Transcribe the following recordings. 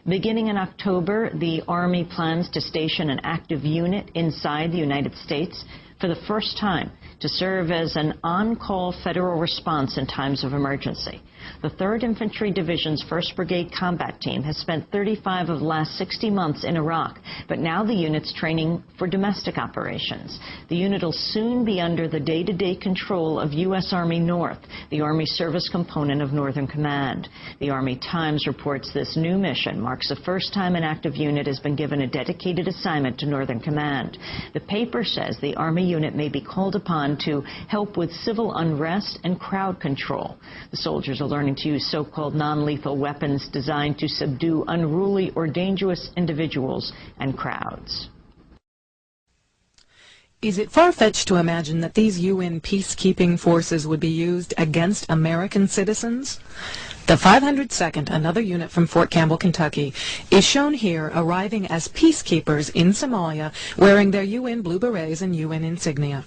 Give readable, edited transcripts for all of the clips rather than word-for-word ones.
Beginning in October, the Army plans to station an active unit inside the United States for the first time to serve as an on-call federal response in times of emergency. The 3rd Infantry Division's 1st Brigade Combat Team has spent 35 of the last 60 months in Iraq, but now the unit's training for domestic operations. The unit will soon be under the day-to-day control of U.S. Army North, the Army service component of Northern Command. The Army Times reports this new mission marks the first time an active unit has been given a dedicated assignment to Northern Command. The paper says the Army unit may be called upon to help with civil unrest and crowd control. The soldiers are learning to use so-called non-lethal weapons designed to subdue unruly or dangerous individuals and crowds. Is it far-fetched to imagine that these UN peacekeeping forces would be used against American citizens? The 502nd, another unit from Fort Campbell, Kentucky, is shown here arriving as peacekeepers in Somalia, wearing their UN blue berets and UN insignia.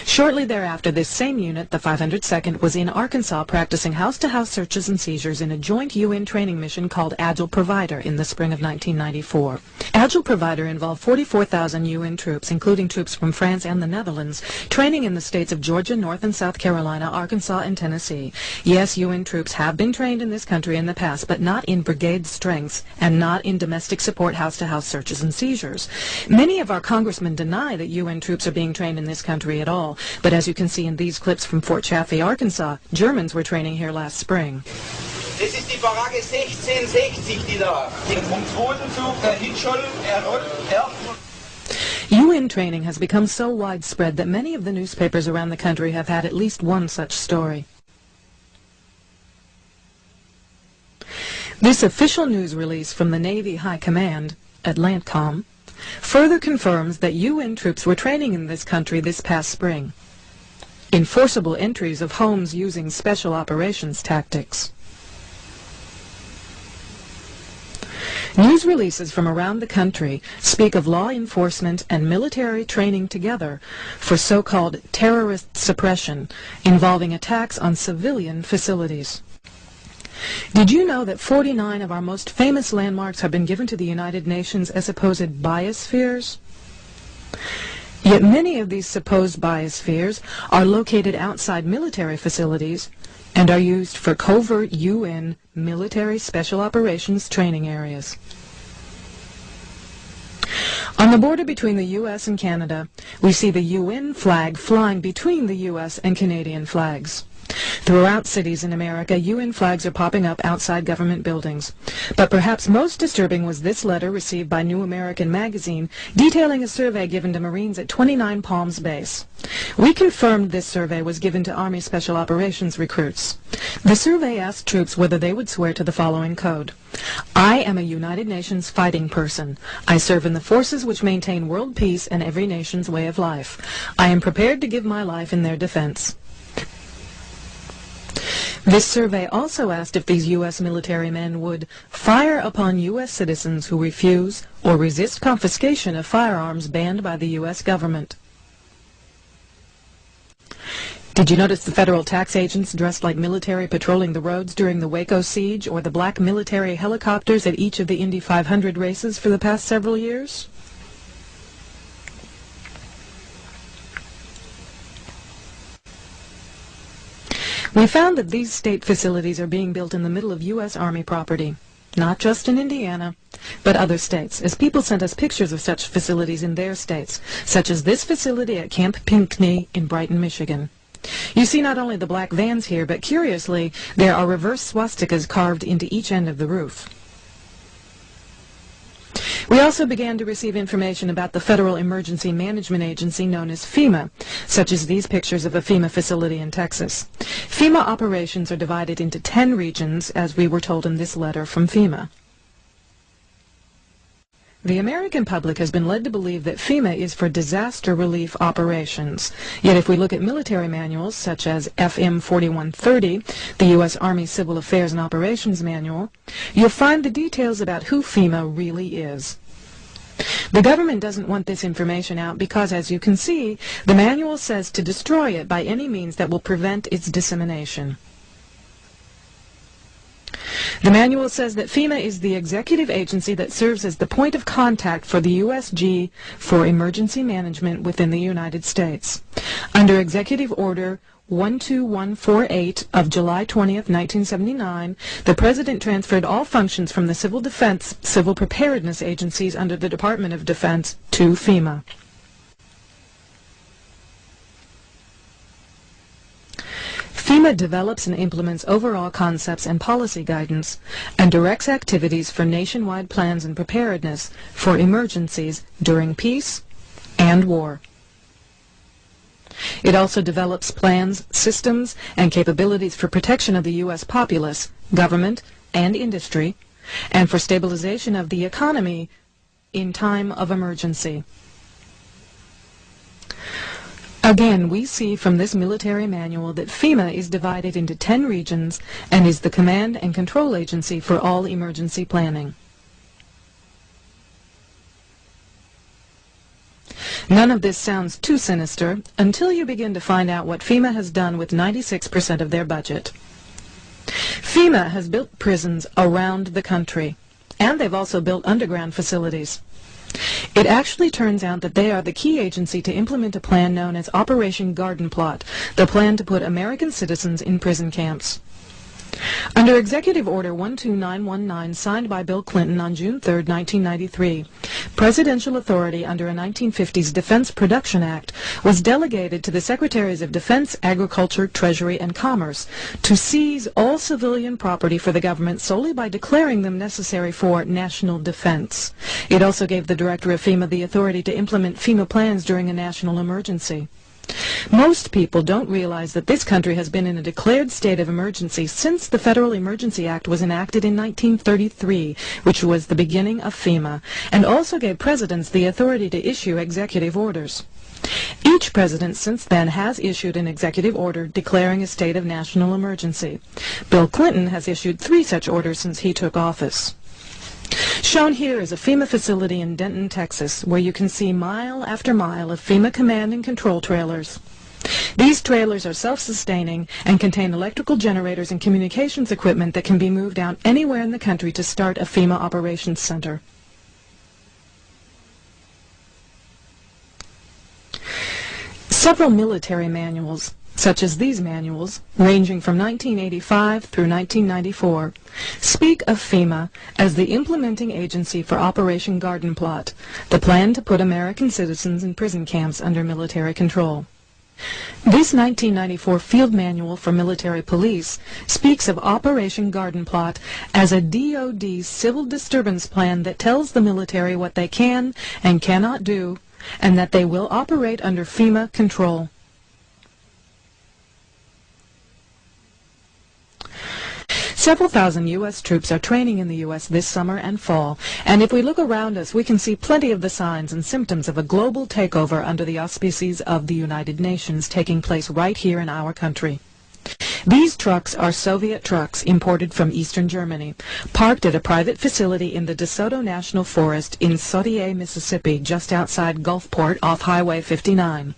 Shortly thereafter, this same unit, the 502nd, was in Arkansas practicing house-to-house searches and seizures in a joint UN training mission called Agile Provider in the spring of 1994. Agile Provider involved 44,000 UN troops, including troops from France and the Netherlands, training in the states of Georgia, North and South Carolina, Arkansas, and Tennessee. Yes, UN troops have been trained in this country in the past, but not in brigade strengths and not in domestic support house-to-house searches and seizures. Many of our congressmen deny that UN troops are being trained in this country at all, but as you can see in these clips from Fort Chaffee, Arkansas, Germans were training here last spring. Das ist die Baracke 1660, die da. Im zweiten Zug der Hitzschall UN training has become so widespread that many of the newspapers around the country have had at least one such story. This official news release from the Navy High Command at Welcom further confirms that UN troops were training in this country this past spring in forcible entries of homes using special operations tactics. News releases from around the country speak of law enforcement and military training together for so-called terrorist suppression involving attacks on civilian facilities. Did you know that 49 of our most famous landmarks have been given to the United Nations as supposed biospheres? Yet many of these supposed biospheres are located outside military facilities and are used for covert UN military special operations training areas. On the border between the U.S. and Canada, we see the UN flag flying between the U.S. and Canadian flags. Throughout cities in America, UN flags are popping up outside government buildings. But perhaps most disturbing was this letter received by New American Magazine detailing a survey given to Marines at 29 Palms Base. We confirmed this survey was given to Army Special Operations recruits. The survey asked troops whether they would swear to the following code. I am a United Nations fighting person. I serve in the forces which maintain world peace and every nation's way of life. I am prepared to give my life in their defense. This survey also asked if these U.S. military men would fire upon U.S. citizens who refuse or resist confiscation of firearms banned by the U.S. government. Did you notice the federal tax agents dressed like military patrolling the roads during the Waco siege, or the black military helicopters at each of the Indy 500 races for the past several years? We found that these state facilities are being built in the middle of U.S. Army property, not just in Indiana, but other states, as people sent us pictures of such facilities in their states, such as this facility at Camp Pinckney in Brighton, Michigan. You see not only the black vans here, but curiously, there are reverse swastikas carved into each end of the roof. We also began to receive information about the Federal Emergency Management Agency known as FEMA, such as these pictures of a FEMA facility in Texas. FEMA operations are divided into 10 regions, as we were told in this letter from FEMA. The American public has been led to believe that FEMA is for disaster relief operations. Yet if we look at military manuals such as FM 4130, the U.S. Army Civil Affairs and Operations Manual, you'll find the details about who FEMA really is. The government doesn't want this information out because, as you can see, the manual says to destroy it by any means that will prevent its dissemination. The manual says that FEMA is the executive agency that serves as the point of contact for the USG for emergency management within the United States. Under Executive Order 12148 of July 20th, 1979, the President transferred all functions from the Civil Defense, Civil Preparedness agencies under the Department of Defense to FEMA. FEMA develops and implements overall concepts and policy guidance and directs activities for nationwide plans and preparedness for emergencies during peace and war. It also develops plans, systems, and capabilities for protection of the U.S. populace, government, and industry, and for stabilization of the economy in time of emergency. Again, we see from this military manual that FEMA is divided into 10 regions and is the command and control agency for all emergency planning. None of this sounds too sinister until you begin to find out what FEMA has done with 96% of their budget. FEMA has built prisons around the country, and they've also built underground facilities. It actually turns out that they are the key agency to implement a plan known as Operation Garden Plot, the plan to put American citizens in prison camps. Under Executive Order 12919, signed by Bill Clinton on June 3, 1993, presidential authority under a 1950s Defense Production Act was delegated to the Secretaries of Defense, Agriculture, Treasury, and Commerce to seize all civilian property for the government solely by declaring them necessary for national defense. It also gave the Director of FEMA the authority to implement FEMA plans during a national emergency. Most people don't realize that this country has been in a declared state of emergency since the Federal Emergency Act was enacted in 1933, which was the beginning of FEMA, and also gave presidents the authority to issue executive orders. Each president since then has issued an executive order declaring a state of national emergency. Bill Clinton has issued 3 such orders since he took office. Shown here is a FEMA facility in Denton, Texas, where you can see mile after mile of FEMA command and control trailers. These trailers are self-sustaining and contain electrical generators and communications equipment that can be moved out anywhere in the country to start a FEMA operations center. Several military manuals, such as these manuals, ranging from 1985 through 1994, speak of FEMA as the implementing agency for Operation Garden Plot, the plan to put American citizens in prison camps under military control. This 1994 Field Manual for Military Police speaks of Operation Garden Plot as a DoD civil disturbance plan that tells the military what they can and cannot do, and that they will operate under FEMA control. Several thousand U.S. troops are training in the U.S. this summer and fall, and if we look around us, we can see plenty of the signs and symptoms of a global takeover under the auspices of the United Nations taking place right here in our country. These trucks are Soviet trucks imported from eastern Germany, parked at a private facility in the DeSoto National Forest in Sautier, Mississippi, just outside Gulfport off Highway 59.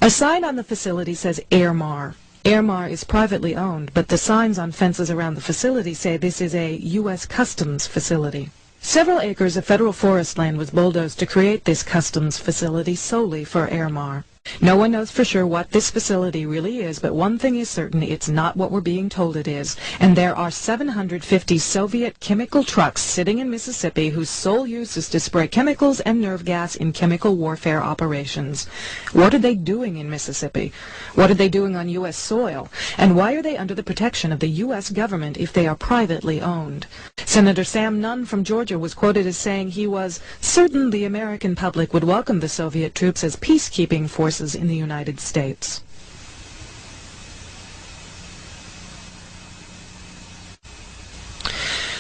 A sign on the facility says Airmar. Airmar is privately owned, but the signs on fences around the facility say this is a U.S. Customs facility. Several acres of federal forest land was bulldozed to create this customs facility solely for Airmar. No one knows for sure what this facility really is, but one thing is certain, it's not what we're being told it is. And there are 750 Soviet chemical trucks sitting in Mississippi whose sole use is to spray chemicals and nerve gas in chemical warfare operations. What are they doing in Mississippi? What are they doing on U.S. soil? And why are they under the protection of the U.S. government if they are privately owned? Senator Sam Nunn from Georgia was quoted as saying he was certain the American public would welcome the Soviet troops as peacekeeping forces in the United States.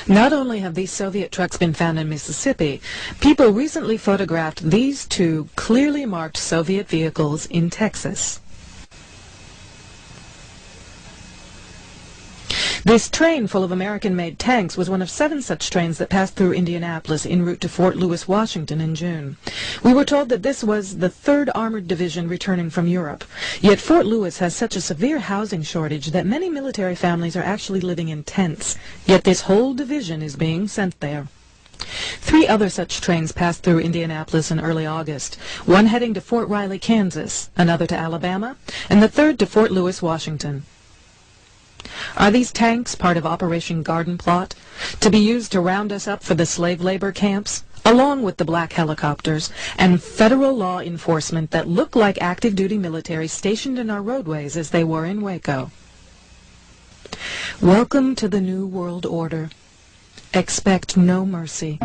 Not only have these Soviet trucks been found in Mississippi, people recently photographed these 2 clearly marked Soviet vehicles in Texas. This train full of American-made tanks was one of 7 such trains that passed through Indianapolis en route to Fort Lewis, Washington in June. We were told that this was the 3rd Armored Division returning from Europe. Yet Fort Lewis has such a severe housing shortage that many military families are actually living in tents. Yet this whole division is being sent there. 3 other such trains passed through Indianapolis in early August, one heading to Fort Riley, Kansas, another to Alabama, and the 3rd to Fort Lewis, Washington. Are these tanks part of Operation Garden Plot, to be used to round us up for the slave labor camps, along with the black helicopters and federal law enforcement that look like active-duty military stationed in our roadways as they were in Waco? Welcome to the New World Order. Expect no mercy.